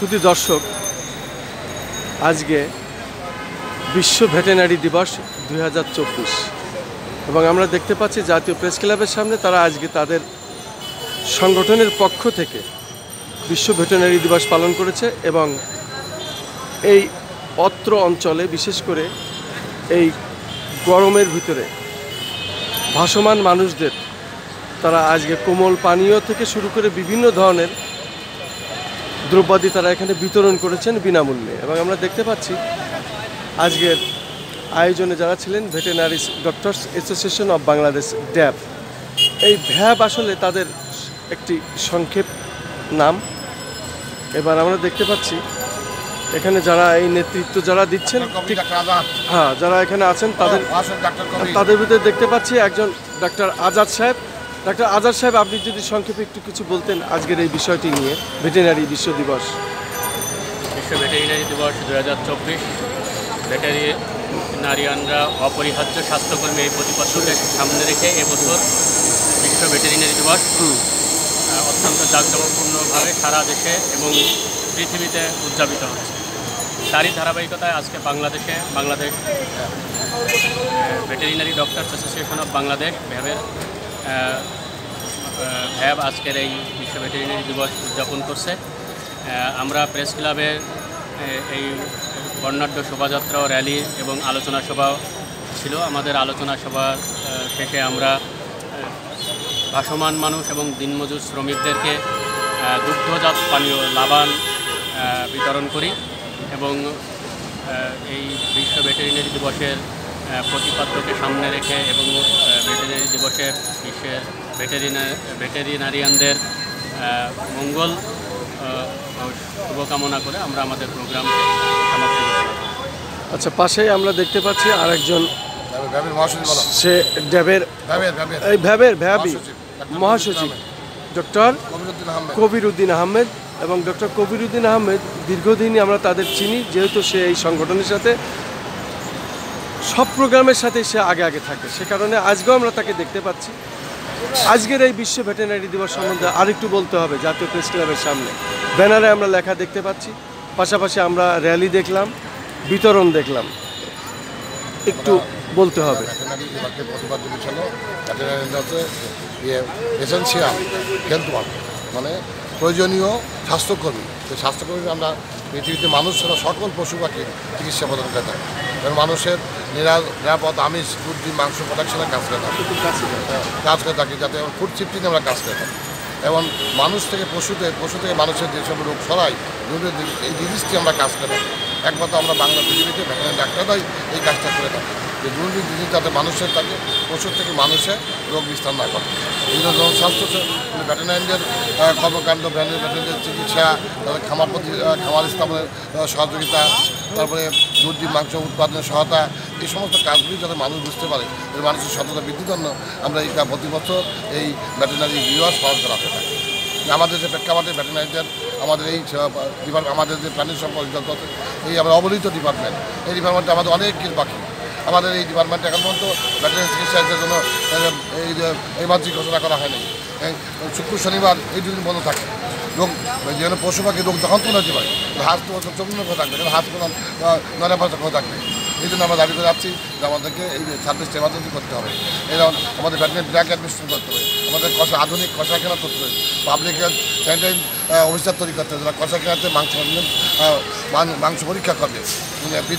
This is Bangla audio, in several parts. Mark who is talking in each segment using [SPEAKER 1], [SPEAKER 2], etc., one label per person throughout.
[SPEAKER 1] শুধু দর্শক, আজকে বিশ্ব ভেটেরিনারি দিবস 2024 এবং আমরা দেখতে পাচ্ছি জাতীয় প্রেস ক্লাবের সামনে তারা আজকে তাদের সংগঠনের পক্ষ থেকে বিশ্ব ভেটেরিনারি দিবস পালন করেছে এবং এই অত্র অঞ্চলে বিশেষ করে এই গরমের ভিতরে ভাসমান মানুষদের তারা আজকে কোমল পানীয় থেকে শুরু করে বিভিন্ন ধরনের দ্রব্যাদি তারা এখানে বিতরণ করেছেন বিনামূল্যে। এবং আমরা দেখতে পাচ্ছি আজকের আয়োজনে যারা ছিলেন veterinary doctors association of Bangladesh ড্যাব। এই ভ্যাব আসলে তাদের একটি সংক্ষেপ নাম। এবার আমরা দেখতে পাচ্ছি এখানে যারা এই নেতৃত্ব যারা দিচ্ছেন, হ্যাঁ, যারা এখানে আছেন তাদের ভিতরে দেখতে পাচ্ছি একজন ডাক্তার আজাদ সাহেব। ডাক্তার আজাদ সাহেব, আপনি যদি সংক্ষেপে একটু কিছু বলতেন আজকের এই বিষয়টি নিয়ে, ভেটেরিনারি বিশ্ব দিবস।
[SPEAKER 2] বিশ্ব ভেটেরিনারি দিবস 2024 ভেটেরিনারিয়ানরা অপরিহার্য স্বাস্থ্যকর্মী এই প্রতিপাদ্যকে সামনে রেখে এবছর বিশ্ব ভেটেরিনারি দিবস অত্যন্ত জাঁকজমকপূর্ণভাবে সারা দেশে এবং পৃথিবীতে উদযাপিত হচ্ছে। তারই ধারাবাহিকতায় আজকে Bangladesh veterinary doctors association of Bangladesh VAB আজকের এই বিশ্ব ভেটেরিনারি দিবস উদযাপন করছে। আমরা প্রেস ক্লাবের এই বর্ণাঢ্য শোভাযাত্রা, র্যালি এবং আলোচনা সভা ছিল। আমাদের আলোচনা সভা শেষে আমরা ভাসমান মানুষ এবং দিনমজুর শ্রমিকদেরকে দুগ্ধজাত পানীয় লাবান বিতরণ করি এবং এই বিশ্ব ভেটেরিনারি দিবসের প্রতিপাদ্যকে সামনে রেখে এবং ভেটেরিনারি দিবসের বিশ্বের ভেটেরিনারিয়ানদের মঙ্গল শুভকামনা করে আমরা আমাদের প্রোগ্রামকে সমাপ্ত করছি।
[SPEAKER 1] আচ্ছা, পাশেই আমরা দেখতে পাচ্ছি আরেকজন, সে ড্যাবের মহাসচিব ডক্টর কবির উদ্দিন আহমেদ। এবং ডক্টর কবির উদ্দিন আহমেদ দীর্ঘদিনই আমরা তাদের চিনি, যেহেতু সে এই সংগঠনের সাথে সব প্রোগ্রামের সাথে সে আগে থাকে, সে কারণে আজকেও আমরা তাকে দেখতে পাচ্ছি। আজকের এই বিশ্ব ভেটেরিনারি দিবস সম্বন্ধে আরেকটু বলতে হবে। জাতীয় প্রেস ক্লাবের সামনে ব্যানারে আমরা লেখা দেখতে পাচ্ছি, পাশাপাশি আমরা র্যালি দেখলাম, বিতরণ দেখলাম, একটু বলতে হবে।
[SPEAKER 3] মানে প্রয়োজনীয় স্বাস্থ্যকর্মী, সেই স্বাস্থ্যকর্মী আমরা পৃথিবীতে মানুষ ছাড়া সকল পশু পাখির চিকিৎসা প্রদান করে থাকি এবং মানুষের নিরাপদ আমিষ, দুধ, ডিম, মাংস প্রোডাকশনের কাজ করে থাকি, যাতে ফুড সেফটি নিয়ে আমরা কাজ করে থাকি এবং মানুষ থেকে পশু থেকে মানুষের যেসব রোগ ছড়ায় এই জিনিসটি আমরা কাজ করে থাকি। একমাত্র আমরা বাংলা পৃথিবীতে ভেটেরিনারি ডাক্তাররাই এই কাজটা করে থাকি, যে দুর্নীতি জিনিস যাতে মানুষের থাকে, পশুর থেকে মানুষের রোগ বিস্তার না করে। বিভিন্ন জনস্বাস্থ্য ভেটেরিনারিদের কর্মকাণ্ড, ভেটেরিনারিদের চিকিৎসা, তাদের খামার স্থাপনের সহযোগিতা, তারপরে দুধ, ডিম, মাংস উৎপাদনের সহায়তা, এই সমস্ত কাজগুলি যাতে মানুষ বুঝতে পারে, মানুষের সততা বৃদ্ধির জন্য আমরা এই প্রতি বছর এই ভেটেরিনারি দিবস পালন করা হয়ে থাকে। আমাদের যে প্রেক্ষাপটে ভেটেরিনারিদের আমাদের এই আমাদের যে প্রাণী সম্পদ এই আমরা অবহেলিত ডিপার্টমেন্ট, এই ডিপার্টমেন্টে আমাদের অনেক কিছু বাকি। আমাদের এই ডিপার্টমেন্টে এখন পর্যন্ত ভেটেরিনারি চিকিৎসার জন্য এই মাসিক ঘোষণা করা হয়নি। শুক্র শনিবার এই দুদিন বন্ধ থাকে। রোগ যেন পশু পাখি রোগ যখন তুলে হতে পারে, হাত তো 24 খোঁজ থাকবে, হাত কোনো 9 খোঁজ থাকবে। এই জন্য আমরা দাবি করে যাচ্ছি যে আমাদেরকে এই সার্ভিসটা এমার্জেন্সি করতে হবে। এরকম আমাদের ভেটেরিনারি ড্রাগ অ্যাডমিনিস্ট্রেশন করতে হবে, আমাদের আধুনিক কষাখানা করতে হবে, পাবলিক হেলথ স্যানিটাইজ অফিসার তৈরি করতে হবে, যারা কষাখানাতে মাংস পরীক্ষা করবে,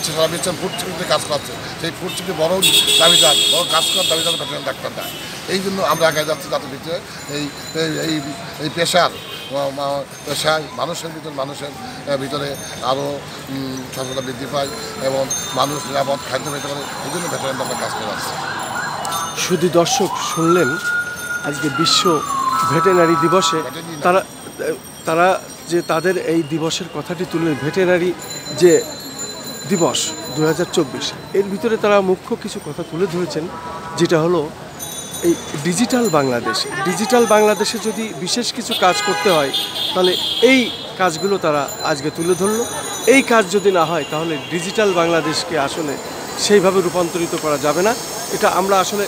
[SPEAKER 3] সারা বিশ্বের ফুড সিকিউরিটিতে কাজ করছে, সেই ফুড সিকিউরিটি বড় দাবিদার, বড় কাজ করার দাবিদার ভেটেরিনারি ডাক্তাররা। এই জন্য আমরা আগে যাচ্ছি, যাতে ভিতরে এই পেশায় মানুষের ভিতরে আরও সচেতনতা বৃদ্ধি পায় এবং মানুষ নিরাপদ খাদ্য পেতে পারে। এই জন্য ভেটেরিনারি আমরা কাজ করে আসছি।
[SPEAKER 1] শুধু দর্শক শুনলেন আজকে বিশ্ব ভেটেরিনারি দিবসে তারা যে তাদের এই দিবসের কথাটি তুললেন, ভেটেরিনারি যে দিবস 2024, এর ভিতরে তারা মুখ্য কিছু কথা তুলে ধরেছেন, যেটা হলো এই ডিজিটাল বাংলাদেশে যদি বিশেষ কিছু কাজ করতে হয় তাহলে এই কাজগুলো তারা আজকে তুলে ধরলো। এই কাজ যদি না হয় তাহলে ডিজিটাল বাংলাদেশকে আসলে সেইভাবে রূপান্তরিত করা যাবে না। এটা আমরা আসলে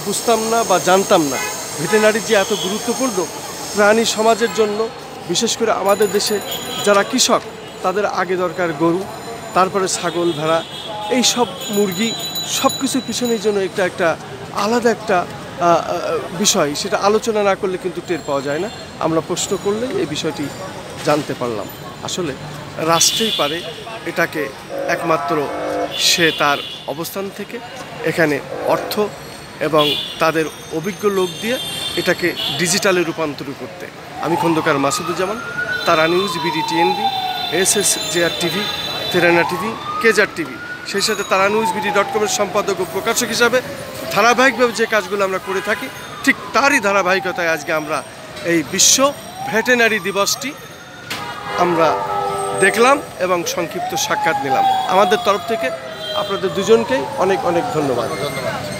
[SPEAKER 1] বুঝতাম না বা জানতাম না। ভেটেরিনারি যে এত গুরুত্বপূর্ণ প্রাণী সমাজের জন্য, বিশেষ করে আমাদের দেশে যারা কৃষক তাদের আগে দরকার গরু, তারপরে ছাগল, ভেড়া, এই সব মুরগি, সব কিছুর পিছনের জন্য একটা আলাদা একটা বিষয়, সেটা আলোচনা না করলে কিন্তু টের পাওয়া যায় না। আমরা প্রশ্ন করলে এই বিষয়টি জানতে পারলাম। আসলে রাষ্ট্রই পারে এটাকে একমাত্র সে তার অবস্থান থেকে এখানে অর্থ এবং তাদের অভিজ্ঞ লোক দিয়ে এটাকে ডিজিটালে রূপান্তর করতে। আমি Khandakar Masuduzzaman, Tara news, BD TNB, SSJR TV, তেরানা টিভি, কেজার টিভি, সেই সাথে তারা নিউজ BD.com-এর সম্পাদক ও প্রকাশক হিসাবে ধারাবাহিকভাবে যে কাজগুলো আমরা করে থাকি, ঠিক তারই ধারাবাহিকতায় আজকে আমরা এই বিশ্ব ভেটেরিনারি দিবসটি আমরা দেখলাম এবং সংক্ষিপ্ত সাক্ষাৎ নিলাম। আমাদের তরফ থেকে আপনাদের দুজনকেই অনেক অনেক ধন্যবাদ।
[SPEAKER 3] ধন্যবাদ।